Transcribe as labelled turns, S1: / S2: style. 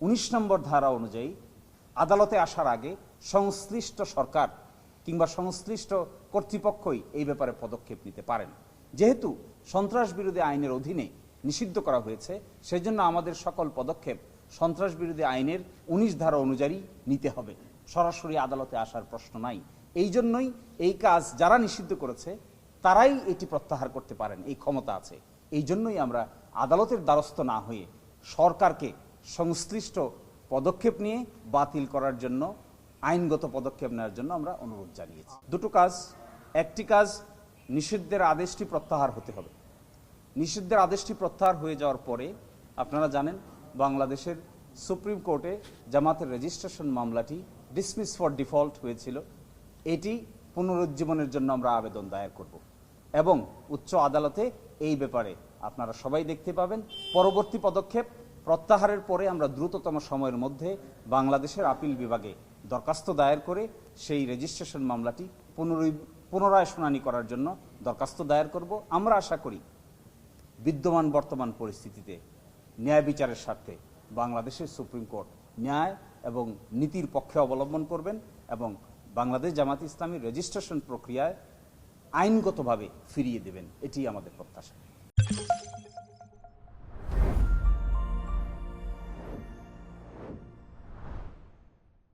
S1: 19 নম্বর ধারা অনুযায়ী আদালতে আসার আগে সংশ্লিষ্ট সরকার কিংবা সংশ্লিষ্ট কর্তৃপক্ষই এই ব্যাপারে পদক্ষেপ নিতে পারেন। যেহেতু সন্ত্রাস বিরোধী আইনের অধীনে নিষিদ্ধ করা হয়েছে, সেজন্য আমাদের সকল পদক্ষেপ সন্ত্রাস বিরোধী আইনের 19 ধারা অনুযায়ী নিতে হবে, সরাসরি আদালতে আসার প্রশ্ন নাই। এই জন্যই এই কাজ যারা নিষিদ্ধ করেছে তারাই এটি প্রত্যাহার করতে পারেন, এই ক্ষমতা আছে। এই জন্যই আমরা আদালতের দ্বারস্থ না হয়ে সরকারকে সংশ্লিষ্ট পদক্ষেপ নিয়ে বাতিল করার জন্য, আইনগত পদক্ষেপ নেওয়ার জন্য আমরা অনুরোধ জানিয়েছি। দুটো কাজ, একটি কাজ নিষিদ্ধের আদেশটি প্রত্যাহার হতে হবে। নিষিদ্ধের আদেশটি প্রত্যাহার হয়ে যাওয়ার পরে আপনারা জানেন বাংলাদেশের সুপ্রিম কোর্টে জামাতের রেজিস্ট্রেশন মামলাটি ডিসমিস ফর ডিফল্ট হয়েছিল। এটি পুনরুজ্জীবনের জন্য আমরা আবেদন দায়ের করব এবং উচ্চ আদালতে এই ব্যাপারে আপনারা সবাই দেখতে পাবেন। পরবর্তী পদক্ষেপ প্রত্যাহারের পরে আমরা দ্রুততম সময়ের মধ্যে বাংলাদেশের আপিল বিভাগে দরখাস্ত দায়ের করে সেই রেজিস্ট্রেশন মামলাটি পুনরায় শুনানি করার জন্য দরখাস্ত দায়ের করব। আমরা আশা করি বিদ্যমান বর্তমান পরিস্থিতিতে ন্যায় বিচারের স্বার্থে বাংলাদেশের সুপ্রিম কোর্ট ন্যায় এবং নীতির পক্ষে অবলম্বন করবেন এবং বাংলাদেশ জামাত ইসলামী রেজিস্ট্রেশন প্রক্রিয়ায় আইনগতভাবে ফিরিয়ে দেবেন, এটি আমাদের প্রত্যাশা।